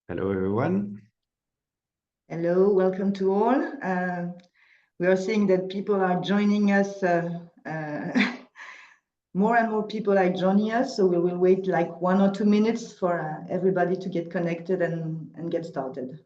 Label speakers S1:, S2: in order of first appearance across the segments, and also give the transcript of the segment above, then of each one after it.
S1: Hello, everyone.
S2: Hello, welcome to all. We are seeing that people are joining us. More and more people are joining us, so we will wait like 1 or 2 minutes for everybody to get connected and get started.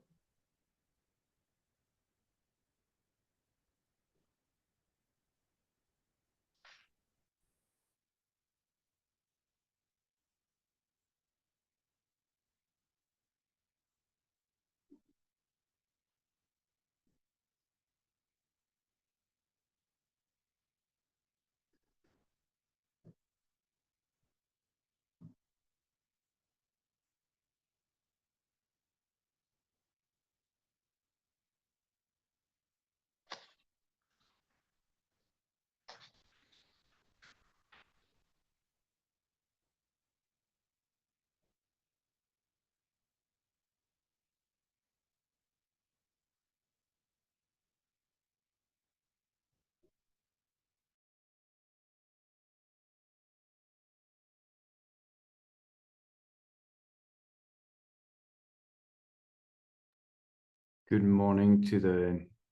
S1: Good morning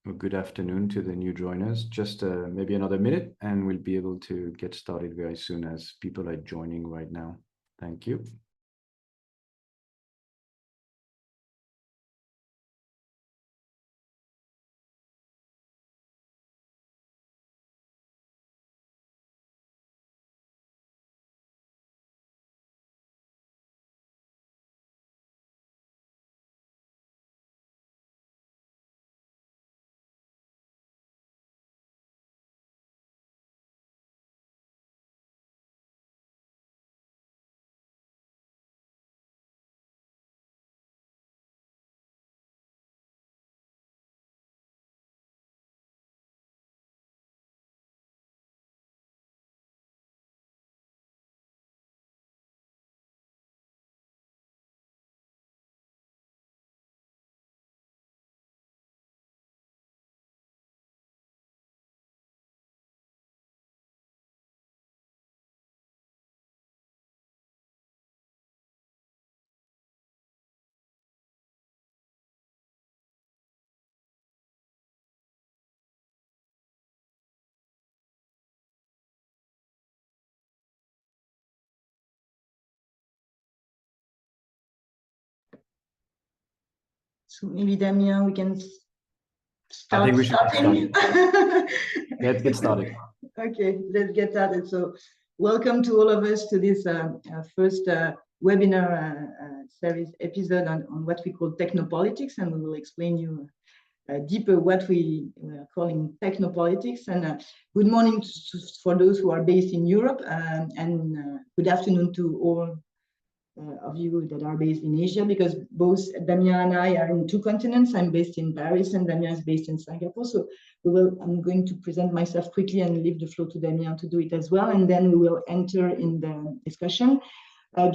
S1: or good afternoon to the new joiners. Just maybe another minute and we'll be able to get started very soon as people are joining right now. Thank you.
S2: So maybe Damien, we can start.
S1: I think we should get started. Let's get started.
S2: Okay, let's get started. So welcome to all of us to this first webinar series episode on what we call technopolitics, and we will explain you deeper what we are calling technopolitics. And good morning for those who are based in Europe, and good afternoon to all of you that are based in Asia, because both Damien and I are in 2 continents. I'm based in Paris and Damien is based in Singapore. So I'm going to present myself quickly and leave the floor to Damien to do it as well. And then we will enter in the discussion.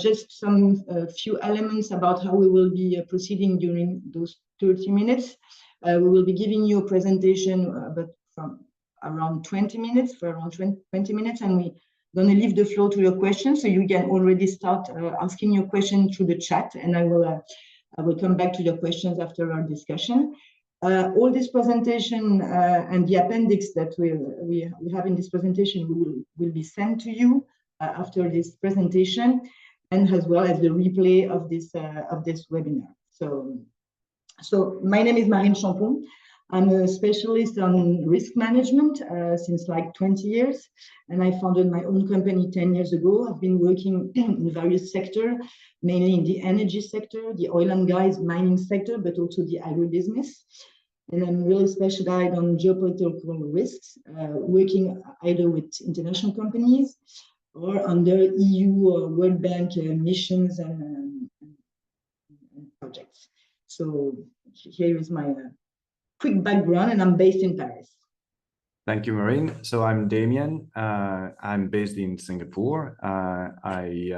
S2: Just some few elements about how we will be proceeding during those 30 minutes. We will be giving you a presentation, but from around 20 minutes, and we going to leave the floor to your questions, so you can already start asking your question through the chat, and I will come back to your questions after our discussion. All this presentation and the appendix that we have in this presentation will be sent to you after this presentation, and as well as the replay of this webinar. So my name is Marine Champon. I'm a specialist on risk management since like 20 years, and I founded my own company 10 years ago. I've been working in various sectors, mainly in the energy sector, the oil and gas mining sector, but also the agribusiness. And I'm really specialized on geopolitical risks, working either with international companies or under EU or World Bank missions and projects. So here is my quick background, and I'm based in Paris.
S1: Thank you, Marine. So I'm Damien. I'm based in Singapore. I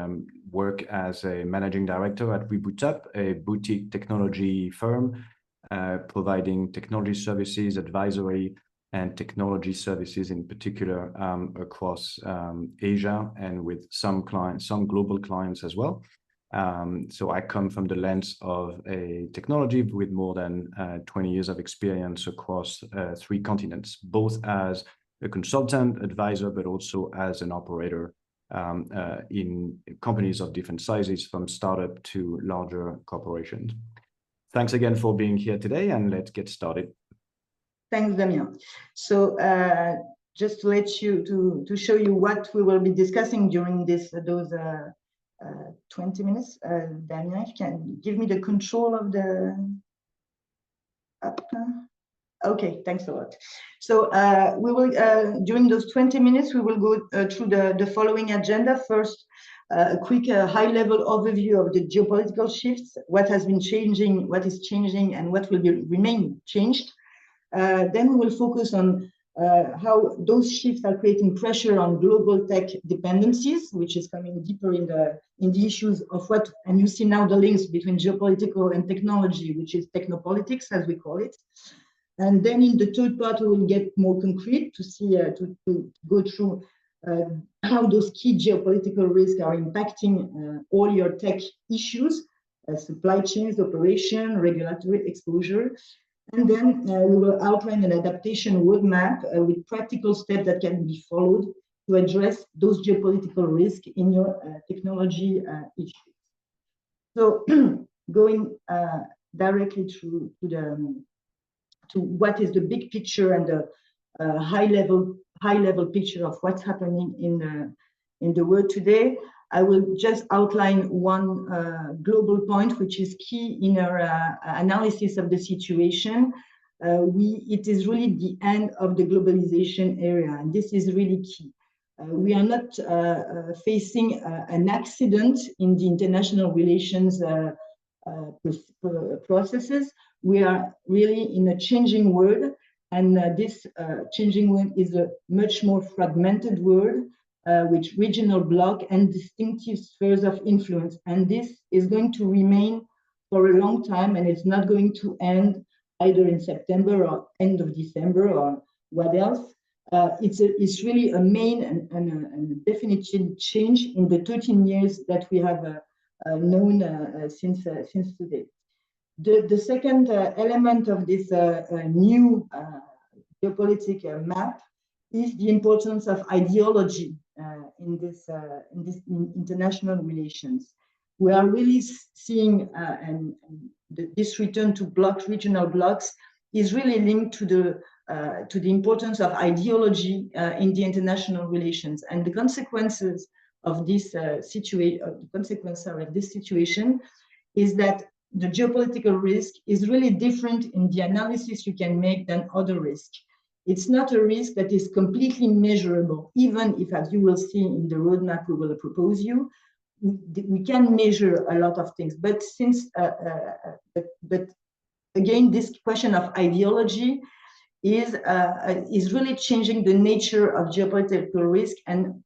S1: work as a managing director at WeBootUp, a boutique technology firm providing technology services, advisory, and technology services in particular across Asia, and with some global clients as well. So I come from the lens of a technology with more than 20 years of experience across 3 continents, both as a consultant, advisor, but also as an operator in companies of different sizes, from startup to larger corporations. Thanks again for being here today, and let's get started.
S2: Thanks, Damien. So just to let you, to show you what we will be discussing during those 20 minutes, Damien, if you can give me the control of the Okay, thanks a lot. So we will, during those 20 minutes, we will go through the following agenda. First, a quick high-level overview of the geopolitical shifts, what has been changing, what is changing, and what will remain changed. Then we will focus on how those shifts are creating pressure on global tech dependencies, which is coming deeper in the issues of what, and you see now the links between geopolitical and technology, which is technopolitics, as we call it. And then in the third part, we will get more concrete to see, to go through how those key geopolitical risks are impacting all your tech issues, supply chains, operation, regulatory exposure. And then we will outline an adaptation roadmap with practical steps that can be followed to address those geopolitical risks in your technology issues. So going directly to what is the big picture and the high level picture of what's happening in the world today, I will just outline one global point, which is key in our analysis of the situation. It is really the end of the globalization era, and this is really key. We are not facing an accident in the international relations processes. We are really in a changing world, and this changing world is a much more fragmented world with regional bloc and distinctive spheres of influence. And this is going to remain for a long time, and it's not going to end either in September or end of December or what else. It's really a main and definite change in the 13 years that we have known since today. The second element of this new geopolitical map is the importance of ideology in this international relations. We are really seeing, this return to regional blocks is really linked to the importance of ideology in the international relations, and the consequences of this situation is that the geopolitical risk is really different in the analysis you can make than other risks. It's not a risk that is completely measurable, even if, as you will see in the roadmap we will propose you, we can measure a lot of things. But but again, this question of ideology is really changing the nature of geopolitical risk, and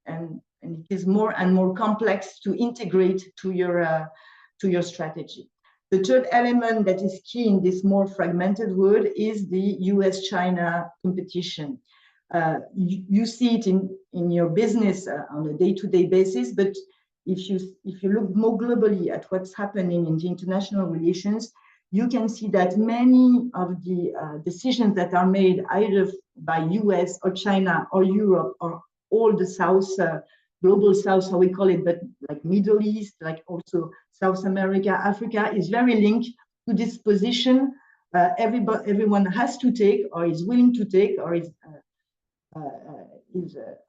S2: it is more and more complex to integrate to your strategy. The third element that is key in this more fragmented world is the US-China competition. You see it in your business on a day-to-day basis, but if you look more globally at what's happening in the international relations, you can see that many of the decisions that are made either by US or China or Europe or all the South, global South, how we call it, but like Middle East, like also South America, Africa, is very linked to this position everyone has to take, or is willing to take, or is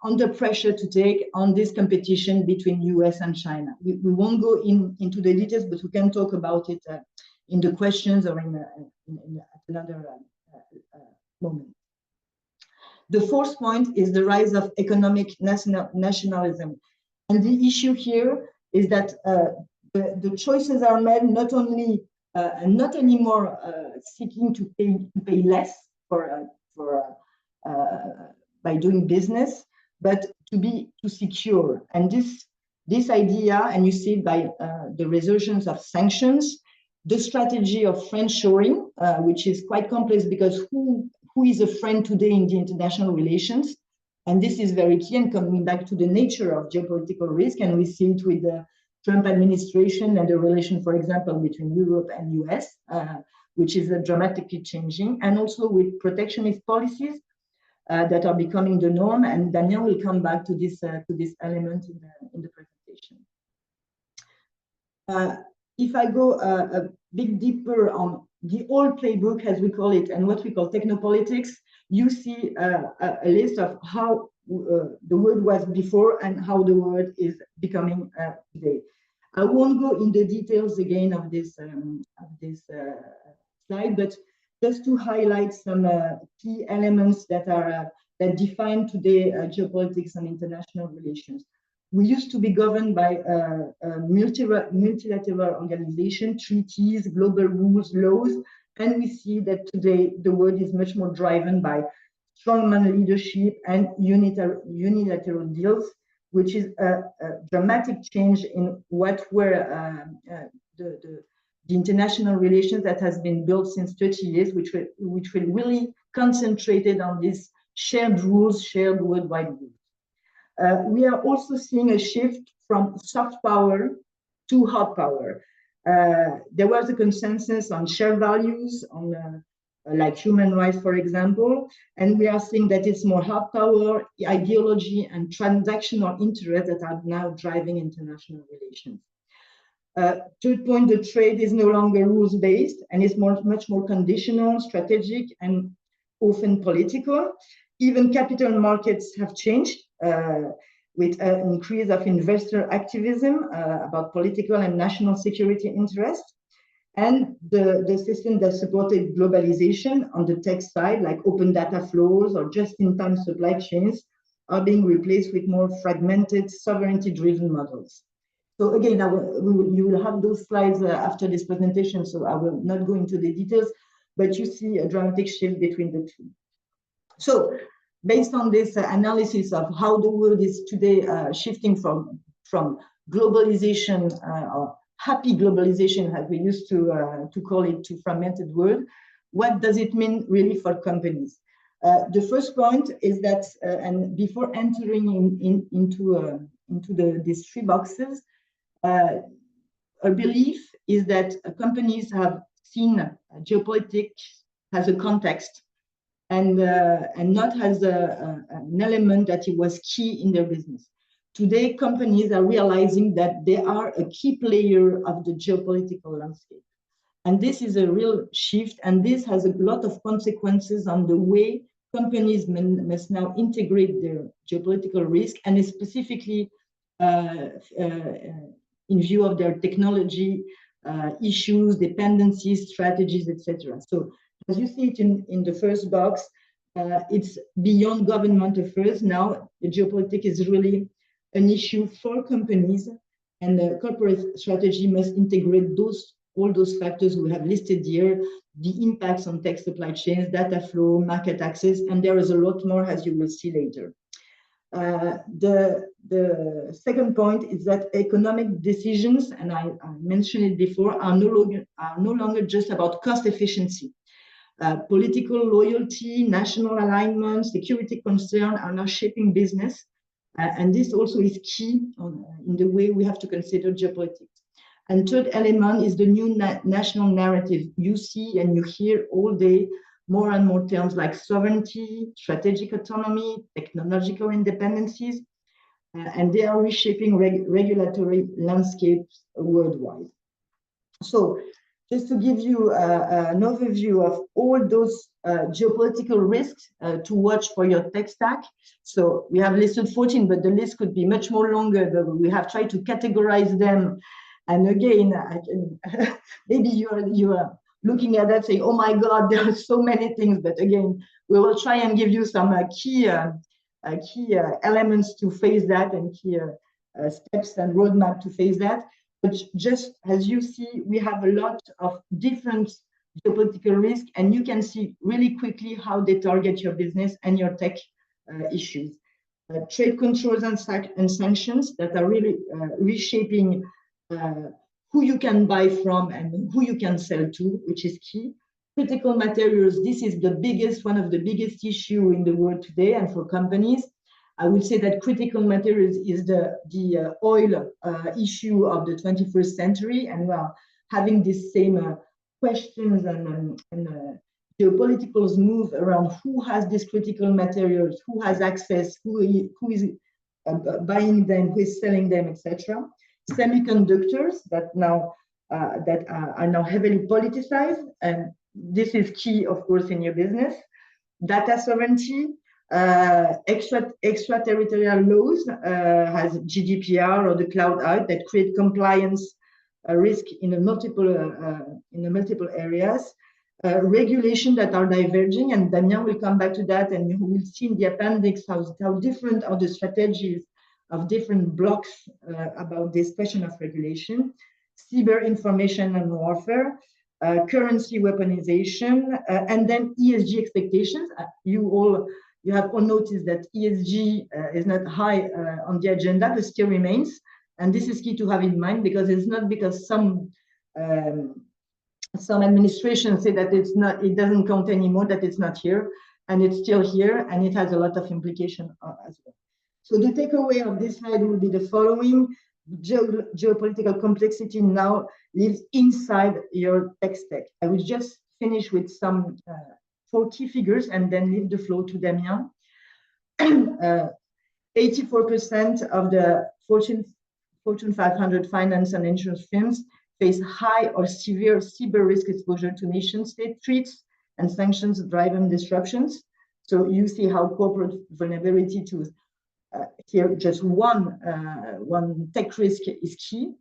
S2: under pressure to take on this competition between US and China. We won't go into the details, but we can talk about it in the questions or in another moment. The fourth point is the rise of economic nationalism. And the issue here is that the choices are made not anymore seeking to pay less by doing business, but to secure. And this idea, and you see it by the resurgence of sanctions, the strategy of friendshoring, which is quite complex because who is a friend today in the international relations? And this is very key, and coming back to the nature of geopolitical risk, and we see it with Trump administration and the relation, for example, between Europe and US, which is dramatically changing, and also with protectionist policies that are becoming the norm. And Daniel will come back to this element in the presentation. If I go a bit deeper on the old playbook, as we call it, and what we call technopolitics, you see a list of how the word was before and how the word is becoming today. I won't go in the details again of this slide, but just to highlight some key elements that are that define today geopolitics and international relations. We used to be governed by multilateral organization, treaties, global rules, laws, and we see that today the world is much more driven by strongman leadership and unilateral deals, which is a dramatic change in what were the international relations that has been built since 30 years, which were really concentrated on these shared rules, shared worldwide rules. We are also seeing a shift from soft power to hard power. There was a consensus on shared values, on like human rights, for example, and we are seeing that it's more hard power, ideology, and transactional interests that are now driving international relations. Third point, the trade is no longer rules-based and is much more conditional, strategic, and often political. Even capital markets have changed with an increase of investor activism about political and national security interests. And the system that supported globalization on the tech side, like open data flows or just-in-time supply chains, are being replaced with more fragmented, sovereignty-driven models. So again, you will have those slides after this presentation, so I will not go into the details, but you see a dramatic shift between the two. So based on this analysis of how the world is today shifting from globalization or happy globalization, as we used to call it, to fragmented world, what does it mean really for companies? The first point is that, and before entering into these three boxes, our belief is that companies have seen geopolitics as a context and not as an element that it was key in their business. Today, companies are realizing that they are a key player of the geopolitical landscape. And this is a real shift, and this has a lot of consequences on the way companies must now integrate their geopolitical risk, and specifically in view of their technology issues, dependencies, strategies, etc. So as you see it in the first box, it's beyond government affairs. Now the geopolitics is really an issue for companies, and the corporate strategy must integrate all those factors we have listed here, the impacts on tech supply chains, data flow, market access, and there is a lot more, as you will see later. The second point is that economic decisions, and I mentioned it before, are no longer just about cost efficiency. Political loyalty, national alignment, security concern are now shaping business, and this also is key in the way we have to consider geopolitics. And third element is the new national narrative. You see and you hear all day more and more terms like sovereignty, strategic autonomy, technological independencies, and they are reshaping regulatory landscapes worldwide. So just to give you an overview of all those geopolitical risks to watch for your tech stack. So we have listed 14, but the list could be much more longer. We have tried to categorize them. And again, maybe you are looking at that saying, oh my God, there are so many things. But again, we will try and give you some key elements to face that, and key steps and roadmap to face that. But just as you see, we have a lot of different geopolitical risks, and you can see really quickly how they target your business and your tech issues. Trade controls and sanctions that are really reshaping who you can buy from and who you can sell to, which is key. Critical materials, this is one of the biggest issue in the world today and for companies. I would say that critical materials is the oil issue of the 21st century, and we are having these same questions and geopoliticals move around who has these critical materials, who has access, who is buying them, who is selling them, etc. Semiconductors that now are now heavily politicized, and this is key, of course, in your business. Data sovereignty, extraterritorial laws, has GDPR or the Cloud Act that create compliance risk in a multiple areas. Regulation that are diverging, and Damien will come back to that, and you will see in the appendix how different are the strategies of different blocks about this question of regulation. Cyber information and warfare, currency weaponization, and then ESG expectations. You have all noticed that ESG is not high on the agenda, but still remains. And this is key to have in mind, because it's not because some administrations say that it doesn't count anymore, that it's not here, and it's still here, and it has a lot of implication as well. So the takeaway of this slide will be the following: geopolitical complexity now lives inside your tech stack. I will just finish with some 4 key figures and then leave the floor to Damien. 84% of the Fortune 500 finance and insurance firms face high or severe cyber risk exposure to nation-state threats and sanctions-driven disruptions. So you see how corporate vulnerability to here just one tech risk is key.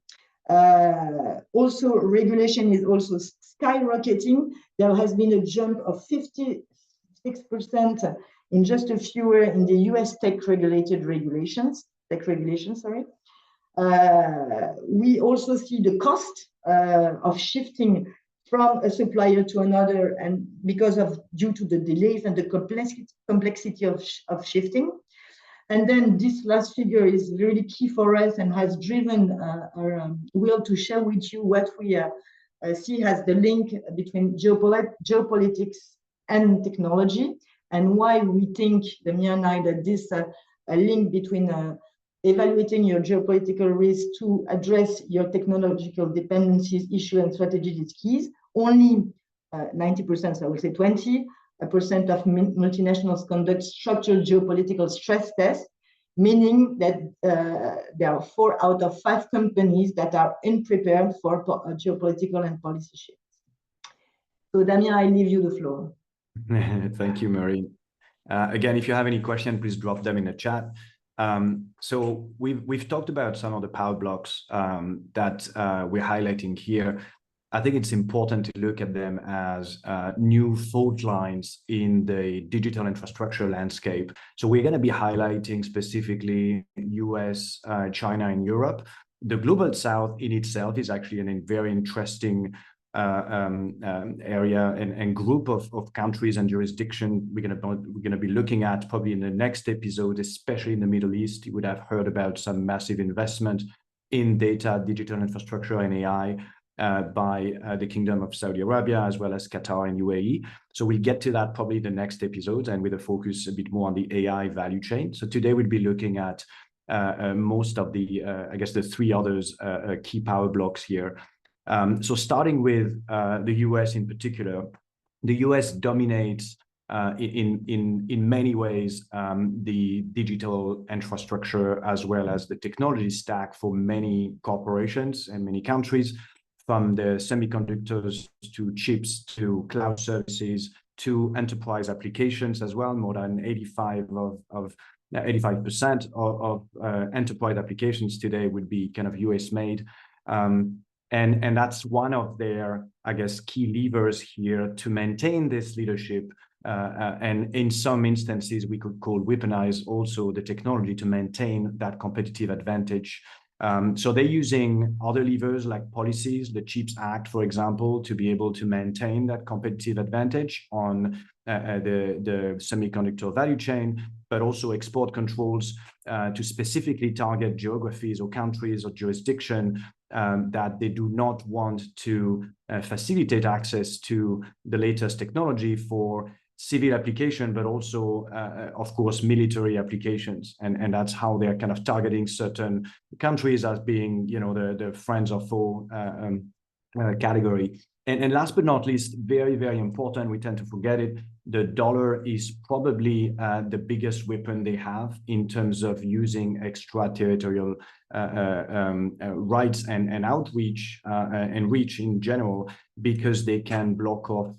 S2: Also, regulation is also skyrocketing. There has been a jump of 56% in just a few years in the US tech regulations. We also see the cost of shifting from a supplier to another, and due to the delays and the complexity of shifting. And then this last figure is really key for us and has driven our will to share with you what we see as the link between geopolitics and technology, and why we think, Damien and I, that this link between evaluating your geopolitical risk to address your technological dependencies, issue, and strategies is key. Only 90%, so I would say 20% of multinationals conduct structured geopolitical stress tests, meaning that there are 4 out of 5 companies that are unprepared for geopolitical and policy shifts. So Damien, I leave you the floor.
S1: Thank you, Marine. Again, if you have any questions, please drop them in the chat. So we've talked about some of the power blocks that we're highlighting here. I think it's important to look at them as new fault lines in the digital infrastructure landscape. So we're going to be highlighting specifically US, China, and Europe. The Global South in itself is actually a very interesting area and group of countries and jurisdiction we're going to be looking at probably in the next episode, especially in the Middle East. You would have heard about some massive investment in data, digital infrastructure, and AI by the Kingdom of Saudi Arabia, as well as Qatar and UAE. So we'll get to that probably the next episode, and with a focus a bit more on the AI value chain. So today we'll be looking at most of the, I guess, the 3 others key power blocks here. So starting with the US in particular, the US dominates in many ways the digital infrastructure as well as the technology stack for many corporations and many countries, from the semiconductors to chips to cloud services to enterprise applications as well. More than 85% of enterprise applications today would be kind of US made. And that's one of their, I guess, key levers here to maintain this leadership. And in some instances, we could call weaponize also the technology to maintain that competitive advantage. So they're using other levers like policies, the CHIPS Act, for example, to be able to maintain that competitive advantage on the semiconductor value chain, but also export controls to specifically target geographies or countries or jurisdiction that they do not want to facilitate access to the latest technology for civil application, but also, of course, military applications. And that's how they're kind of targeting certain countries as being, the friends or foe category. And last but not least, very, very important, we tend to forget it, the dollar is probably the biggest weapon they have in terms of using extraterritorial rights and outreach and reach in general, because they can block off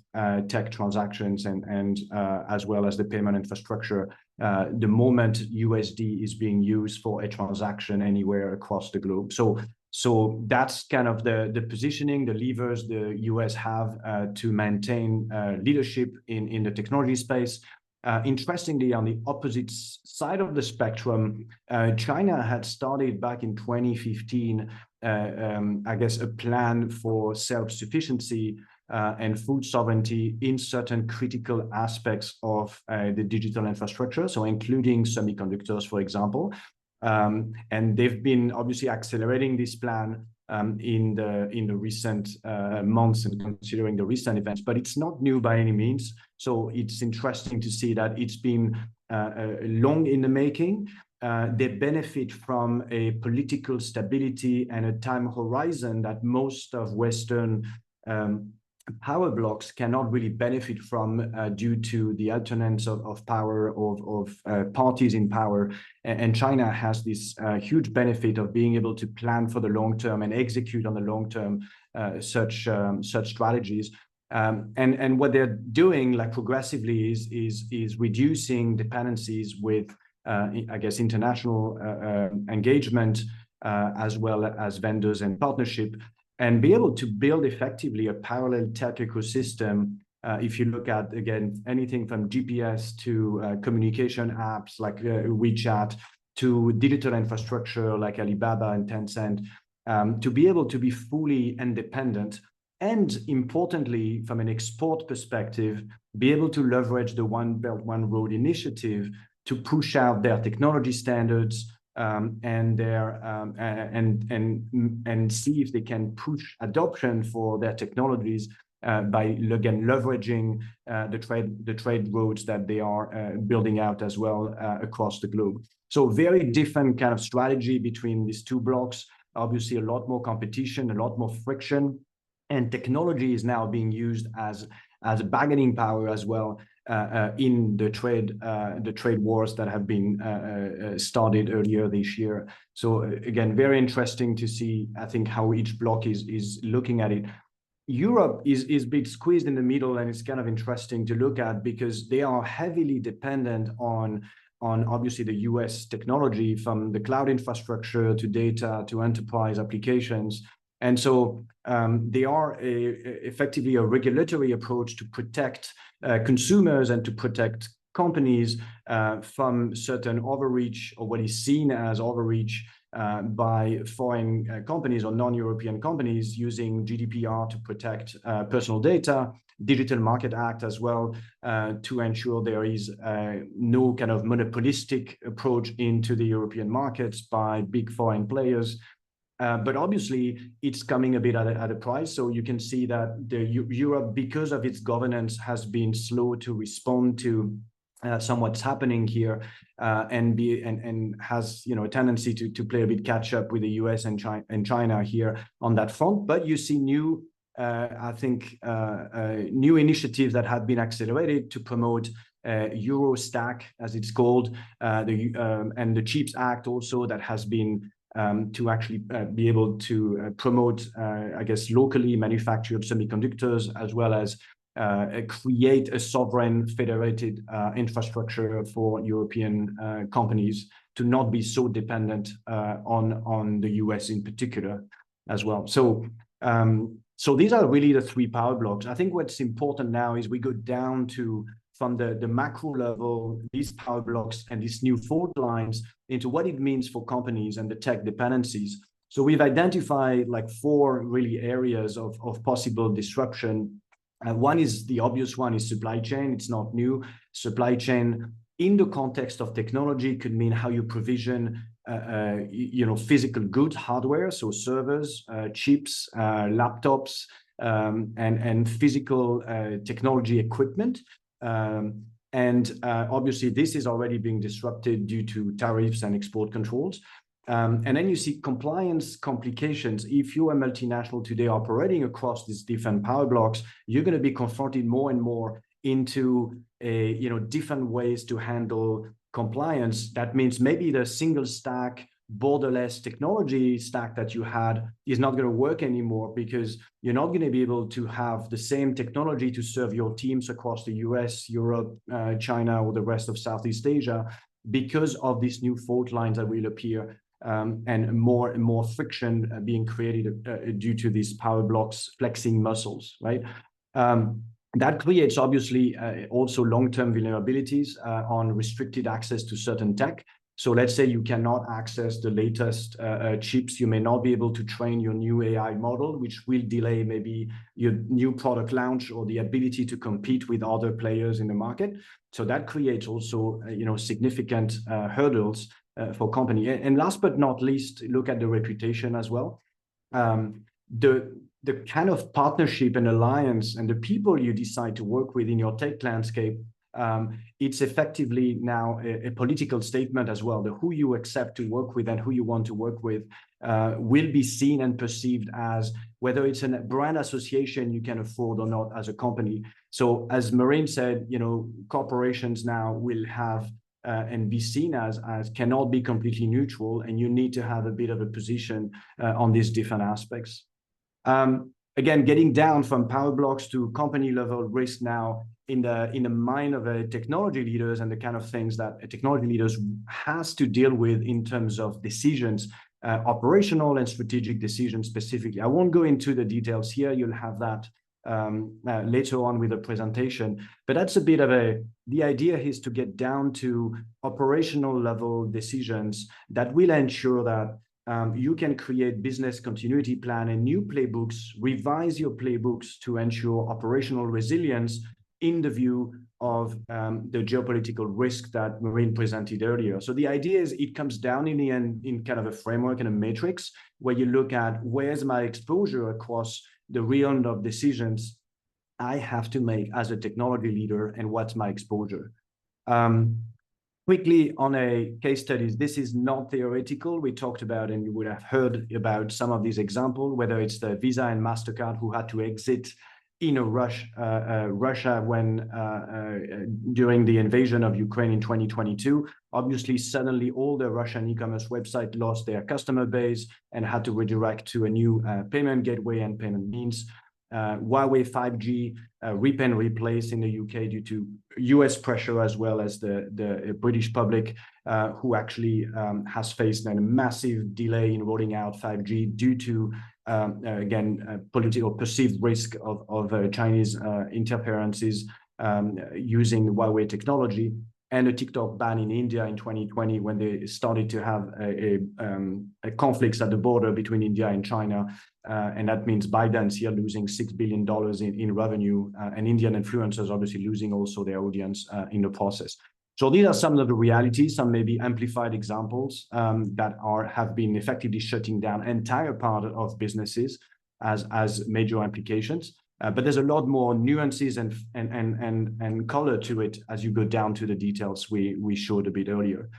S1: tech transactions and as well as the payment infrastructure the moment USD is being used for a transaction anywhere across the globe. So that's kind of the positioning, the levers the US have to maintain leadership in the technology space. Interestingly, on the opposite side of the spectrum, China had started back in 2015, I guess, a plan for self-sufficiency and food sovereignty in certain critical aspects of the digital infrastructure, so including semiconductors, for example. And they've been obviously accelerating this plan in the recent months and considering the recent events, but it's not new by any means. So it's interesting to see that it's been long in the making. They benefit from a political stability and a time horizon that most of Western power blocks cannot really benefit from due to the alternance of power of parties in power. And China has this huge benefit of being able to plan for the long term and execute on the long term such strategies. And what they're doing, like progressively, is reducing dependencies with, I guess, international engagement as well as vendors and partnership, and be able to build effectively a parallel tech ecosystem. If you look at, again, anything from GPS to communication apps like WeChat to digital infrastructure like Alibaba and Tencent, to be able to be fully independent, and importantly, from an export perspective, be able to leverage the One Belt, One Road initiative to push out their technology standards, and see if they can push adoption for their technologies by again leveraging the trade roads that they are building out as well across the globe. So very different kind of strategy between these two blocks. Obviously, a lot more competition, a lot more friction, and technology is now being used as a bargaining power as well. In the trade wars that have been started earlier this year. So again, very interesting to see, I think, how each bloc is looking at it. Europe is a bit squeezed in the middle, and it's kind of interesting to look at because they are heavily dependent on obviously the US technology, from the cloud infrastructure to data to enterprise applications. And so they are effectively a regulatory approach to protect consumers and to protect companies from certain overreach, or what is seen as overreach by foreign companies or non-European companies using GDPR to protect personal data, Digital Market Act as well, to ensure there is no kind of monopolistic approach into the European markets by big foreign players. But obviously, it's coming a bit at a price. So you can see that Europe, because of its governance, has been slow to respond to what's happening here, and has a tendency to play a bit catch up with the US and China here on that front. But you see new, I think, new initiatives that have been accelerated to promote Eurostack, as it's called, and the CHIPS Act also, that has been to actually be able to promote, I guess, locally manufactured semiconductors, as well as create a sovereign federated infrastructure for European companies to not be so dependent on the US in particular as well. So these are really the three power blocks. I think what's important now is we go down to, from the macro level, these power blocks and these new fault lines, into what it means for companies and the tech dependencies. So we've identified like 4 really areas of possible disruption. One is the obvious one, is supply chain. It's not new. Supply chain in the context of technology could mean how you provision physical goods, hardware, so servers, chips, laptops, and physical technology equipment. Obviously, this is already being disrupted due to tariffs and export controls. And then you see compliance complications. If you're a multinational today operating across these different power blocks, you're going to be confronted more and more into different ways to handle compliance. That means maybe the single stack, borderless technology stack that you had is not going to work anymore, because you're not going to be able to have the same technology to serve your teams across the US, Europe, China, or the rest of Southeast Asia, because of these new fault lines that will appear, and more friction being created due to these power blocks flexing muscles, right? That creates obviously also long-term vulnerabilities on restricted access to certain tech. So let's say you cannot access the latest chips. You may not be able to train your new AI model, which will delay maybe your new product launch or the ability to compete with other players in the market. So that creates also significant hurdles for company. And last but not least, look at the reputation as well. The kind of partnership and alliance and the people you decide to work with in your tech landscape, it's effectively now a political statement as well. The who you accept to work with and who you want to work with will be seen and perceived as whether it's a brand association you can afford or not as a company. So as Marine said, corporations now will have and be seen as cannot be completely neutral, and you need to have a bit of a position on these different aspects. Again, getting down from power blocks to company level risk now in the mind of a technology leaders and the kind of things that a technology leaders has to deal with in terms of decisions, operational and strategic decisions specifically. I won't go into the details here. You'll have that later on with the presentation, but that's a bit of the idea is to get down to operational level decisions that will ensure that you can create business continuity plan and new playbooks, revise your playbooks to ensure operational resilience in the view of the geopolitical risk that Marine presented earlier. So the idea is it comes down in the end in kind of a framework and a matrix where you look at where's my exposure across the realm of decisions I have to make as a technology leader and what's my exposure. Quickly on a case studies, this is not theoretical. We talked about, and you would have heard about some of these examples, whether it's the Visa and MasterCard who had to exit in a Russia when during the invasion of Ukraine in 2022. Obviously, suddenly all the Russian e-commerce websites lost their customer base and had to redirect to a new payment gateway and payment means. Huawei 5G rip and replace in the UK due to US pressure, as well as the British public, who actually has faced a massive delay in rolling out 5G due to, again, political perceived risk of Chinese interferences using Huawei technology, and a TikTok ban in India in 2020 when they started to have a conflicts at the border between India and China. And that means ByteDance here losing $6 billion in revenue, and Indian influencers obviously losing also their audience in the process. So these are some of the realities, some maybe amplified examples that have been effectively shutting down entire part of businesses as major implications. But there's a lot more nuances and color to it as you go down to the details we showed a bit earlier.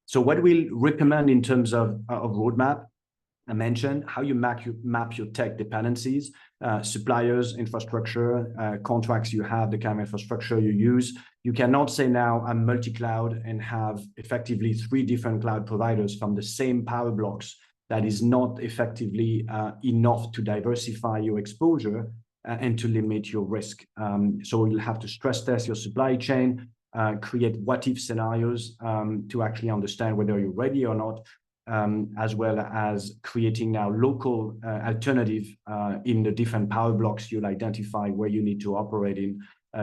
S1: So what we'll recommend in terms of roadmap, I mentioned how you map your tech dependencies, suppliers, infrastructure, contracts you have, the kind of infrastructure you use. You cannot say now I'm multi-cloud and have effectively 3 different cloud providers from the same power blocks. That is not effectively enough to diversify your exposure and to limit your risk. So you'll have to stress test your supply chain, create what-if scenarios to actually understand whether you're ready or not, as well as creating now local alternative in the different power blocks you'll identify where you need to operate in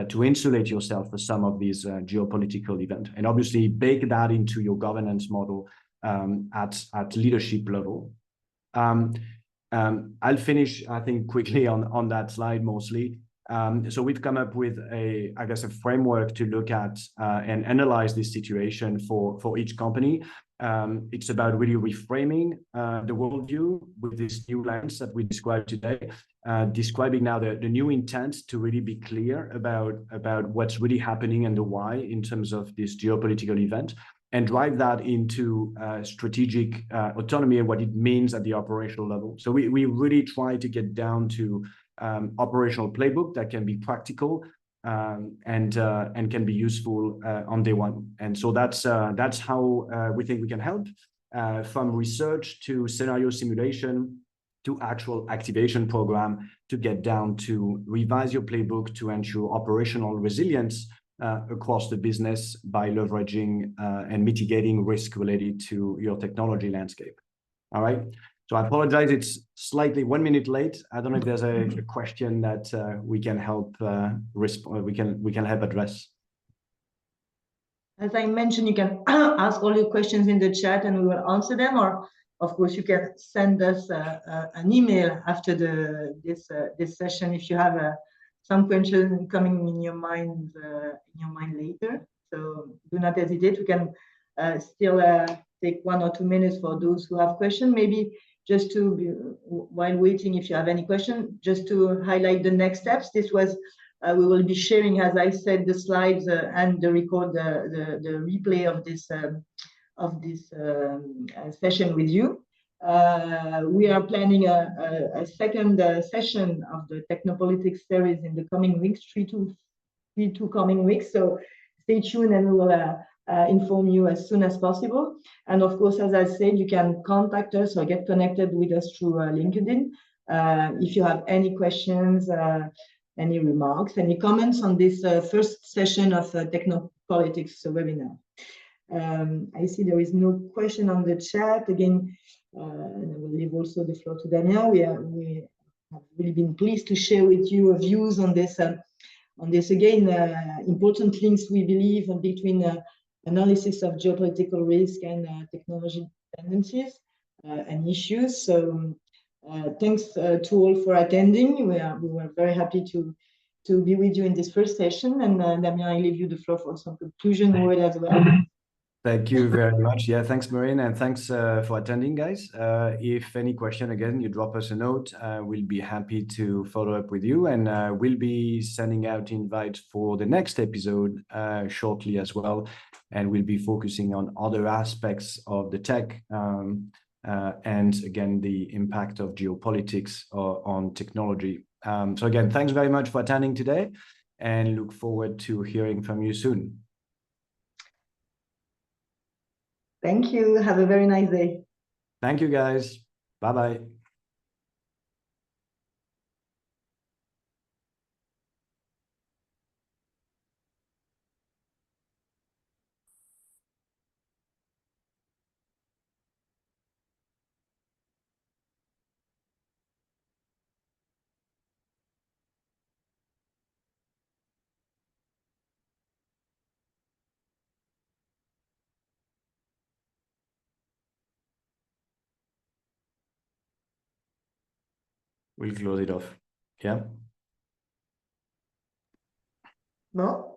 S1: to insulate yourself for some of these geopolitical events. And obviously bake that into your governance model at leadership level. I'll finish, I think, quickly on that slide mostly. So we've come up with I guess, a framework to look at and analyze this situation for each company. It's about really reframing the worldview with this new lens that we described today, describing now the new intent to really be clear about what's really happening and the why in terms of this geopolitical event, and drive that into strategic autonomy and what it means at the operational level. So we really try to get down to operational playbook that can be practical and can be useful on day one. And so that's how we think we can help, from research to scenario simulation to actual activation program, to get down to revise your playbook to ensure operational resilience across the business by leveraging and mitigating risk related to your technology landscape. All right. So I apologize, it's slightly 1 minute late. I don't know if there's a question that we can help we can help address.
S2: As I mentioned, you can ask all your questions in the chat and we will answer them, or of course you can send us an email after this session if you have some questions coming in your mind later. So do not hesitate. We can still take 1 or 2 minutes for those who have questions. Maybe just to be, while waiting, if you have any question, just to highlight the next steps. This was we will be sharing, as I said, the slides and the replay of this session with you. We are planning a second session of the Technopolitics series in the coming weeks, three to coming weeks. So stay tuned and we will inform you as soon as possible. And of course, as I said, you can contact us or get connected with us through LinkedIn. If you have any questions, any remarks, any comments on this first session of Technopolitics webinar. I see there is no question on the chat. Again, and I will leave also the floor to Damien. We have really been pleased to share with you views on this. Again, important links, we believe, between analysis of geopolitical risk and technology dependencies and issues. So thanks to all for attending. We were very happy to be with you in this first session. And Damien, I leave you the floor for some conclusion word as well.
S1: Thank you very much. Yeah, thanks, Marine, and thanks for attending, guys. If any question, again, you drop us a note. We'll be happy to follow up with you, and we'll be sending out invites for the next episode shortly as well. And we'll be focusing on other aspects of the tech and, again, the impact of geopolitics on technology. So again, thanks very much for attending today, and look forward to hearing from you soon.
S2: Thank you. Have a very nice day.
S1: Thank you, guys. Bye-bye. We'll close it off. Yeah.
S2: No?